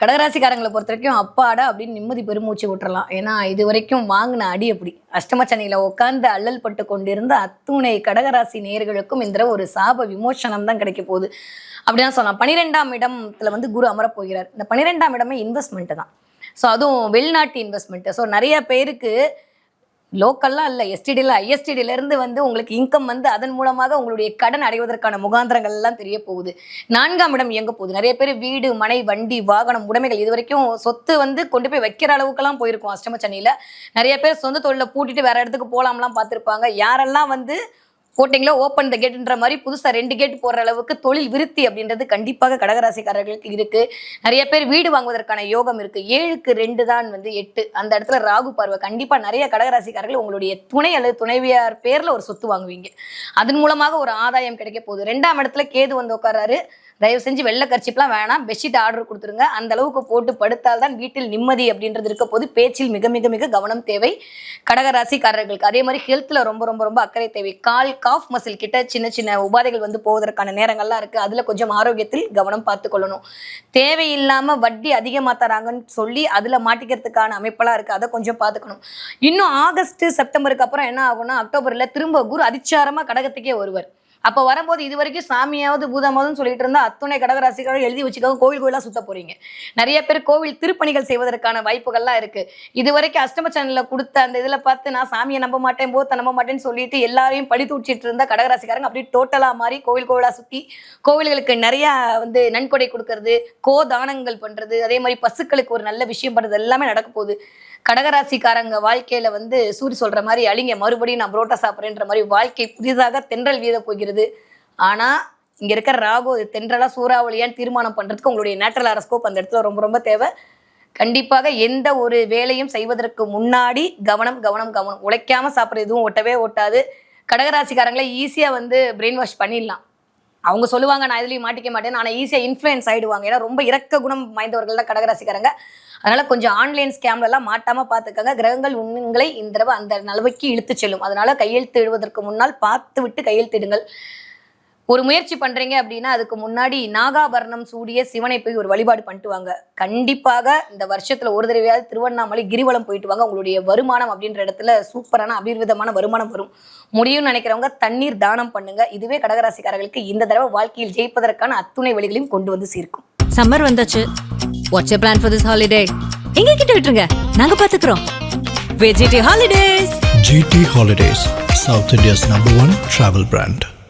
கடகராசிக்காரங்களை பொறுத்த வரைக்கும் அப்பாடா அப்படின்னு நிம்மதி பெருமூச்சு விட்டுறலாம். ஏன்னா இது வரைக்கும் வாங்கின அடி அப்படி அஷ்டமச்சனியில் உட்காந்து அல்லல் பட்டு கொண்டிருந்த அத்துணை கடகராசி நேயர்களுக்கும் இந்த ஒரு சாப விமோசனம் தான் கிடைக்க போகுது அப்படின்னா சொல்லலாம். 12ஆம் இடத்துல குரு அமரப்போகிறார். இந்த 12ஆம் இடமே இன்வெஸ்ட்மெண்ட்டு தான். ஸோ அதுவும் வெளிநாட்டு இன்வெஸ்ட்மெண்ட்டு. ஸோ நிறைய பேருக்கு லோக்கல்லாம் இல்லை, எஸ்டிடியில் ஐஎஸ்டிடியிலேருந்து உங்களுக்கு இன்கம் அதன் மூலமாக உங்களுடைய கடன் அடைவதற்கான முகாந்திரங்கள் எல்லாம் தெரிய போகுது. 4ஆம் இடம் இயங்க போகுது. நிறைய பேர் வீடு, மனை, வண்டி, வாகனம், உடைமைகள் இது வரைக்கும் சொத்து கொண்டு போய் வைக்கிற அளவுக்குலாம் போயிருக்கும் அஷ்டமச்சனியில். நிறைய பேர் சொந்த தொழிலை பூட்டிட்டு வேற இடத்துக்கு போகலாம்லாம் பார்த்துருப்பாங்க. யாரெல்லாம் போட்டிங்களோ ஓப்பன் த கேட்ன்ற மாதிரி புதுசாக 2 கேட் போடுற அளவுக்கு தொழில் விருத்தி அப்படின்றது கண்டிப்பாக கடகராசிக்காரர்களுக்கு இருக்கு. நிறைய பேர் வீடு வாங்குவதற்கான யோகம் இருக்கு. 7க்கு 2 தான் 8. அந்த இடத்துல ராகு பார்வை. கண்டிப்பாக நிறைய கடகராசிக்காரர்கள் உங்களுடைய துணை அல்லது துணைவியார் பேர்ல ஒரு சொத்து வாங்குவீங்க. அதன் மூலமாக ஒரு ஆதாயம் கிடைக்க போகுது. 2ஆம் இடத்துல கேது உட்கார்றாரு. தயவு செஞ்சு வெள்ளை கர்ச்சிப்லாம் வேணாம், பெட்ஷீட் ஆர்டர் கொடுத்துருங்க. அந்த அளவுக்கு போட்டு படுத்தால் தான் வீட்டில் நிம்மதி அப்படின்றது இருக்க போது. பேச்சில் மிக மிக மிக கவனம் தேவை கடகராசிக்காரர்களுக்கு. அதே மாதிரி ஹெல்த்தில் ரொம்ப ரொம்ப ரொம்ப அக்கறை தேவை. கால் காஃப் மசில் கிட்ட சின்ன சின்ன உபாதைகள் போவதற்கான நேரங்கள்லாம் இருக்குது. அதில் கொஞ்சம் ஆரோக்கியத்தில் கவனம் பார்த்து கொள்ளணும். தேவையில்லாமல் வட்டி அதிகமாக தராங்கன்னு சொல்லி அதில் மாட்டிக்கிறதுக்கான அமைப்பெல்லாம் இருக்குது. அதை கொஞ்சம் பார்த்துக்கணும். இன்னும் ஆகஸ்ட் செப்டம்பருக்கு அப்புறம் என்ன ஆகும்னா, அக்டோபரில் திரும்ப குரு அதிச்சாரமாக கடகத்துக்கே வருவார். அப்போ வரும்போது இது வரைக்கும் சாமியாவது பூதமாவதுன்னு சொல்லிட்டு இருந்தால் அத்துணை கடகராசிக்காரர்கள் எழுதி வச்சுக்காக கோயிலாக சுத்த போறீங்க. நிறைய பேர் கோவில் திருப்பணிகள் செய்வதற்கான வாய்ப்புகள்லாம் இருக்கு. இது வரைக்கும் அஷ்டம சேனலில் கொடுத்த அந்த இதில் பார்த்து நான் சாமியை நம்ப மாட்டேன், பூத்தை நம்ப மாட்டேன்னு சொல்லிட்டு எல்லாரையும் படி தூச்சிட்டு இருந்தா கடகராசிக்காரங்க அப்படியே டோட்டலாக மாறி கோயிலாக சுற்றி கோவில்களுக்கு நிறையா நன்கொடை கொடுக்கறது, தானங்கள் பண்றது, அதே மாதிரி பசுக்களுக்கு ஒரு நல்ல விஷயம் பண்றது எல்லாமே நடக்க போகுது. கடகராசிக்காரங்க வாழ்க்கையில சூரி சொல்ற மாதிரி அழிங்க மறுபடியும் நான் புரோட்டா சாப்பிட்றேன்ற மாதிரி வாழ்க்கை புதிதாக தென்றல் வீத போகிறது. ஆனா இங்க இருக்கிற ராகு தென்றலா சூறாவளியான்னு தீர்மானம் பண்றதுக்கு உங்களுடைய நேச்சுரல் ஹாரோஸ்கோப் அந்த இடத்துல ரொம்ப ரொம்ப தேவை. கண்டிப்பாக எந்த ஒரு வேலையும் செய்வதற்கு முன்னாடி கவனம் கவனம் கவனம். உழைக்காம சாப்பிட்ற எதுவும் ஒட்டவே ஒட்டாது. கடகராசிக்காரங்களை ஈஸியா பிரெயின் வாஷ் பண்ணிடலாம். அவங்க சொல்லுவாங்க நான் இதுலயும் மாட்டிக்க மாட்டேன், ஆனால் ஈஸியாக இன்ஃப்ளூயன்ஸ் ஆகிடுவாங்க. ஏன்னா ரொம்ப இரக்க குணம் வாய்ந்தவர்கள் தான் கடகராசிக்காரங்க. அதனால கொஞ்சம் ஆன்லைன் ஸ்கேம்லாம் மாட்டாமல் பார்த்துக்கங்க. கிரகங்கள் உங்களை இந்த தடவை அந்த நிலவைக்கு இழுத்து செல்லும். அதனால கையெழுத்து இடுவதற்கு முன்னால் பார்த்து விட்டு கையெழுத்திடுங்கள். ஒரு முயற்சி பண்றீங்க அப்படின்னா அதுக்கு முன்னாடி நாகாபரணம் சூடிய சிவனை போய் ஒரு வழிபாடு பண்ணிட்டு வாங்க. கண்டிப்பாக இந்த வருஷத்துல ஒரு தடவையாவது திருவண்ணாமலை கிரிவலம் போயிட்டு வாங்க. உங்களுடைய வருமானம் அப்படின்ற இடத்துல சூப்பரான அபிவிருத்தமான வருமானம் வரும். முடியும்னு நினைக்கிறவங்க தண்ணீர் தானம் பண்ணுங்க. இதுவே கடகராசிக்காரர்களுக்கு இந்த தடவை வாழ்க்கையில் ஜெயிப்பதற்கான அத்துணை வழிகளையும் கொண்டு சேர்க்கும். சம்மர் வந்தாச்சு. What's your plan for this holiday? எங்க கிட்ட விட்டுருங்க, நாங்க பாத்துக்கிறோம். GT Holidays. GT Holidays, South India's #1 travel brand.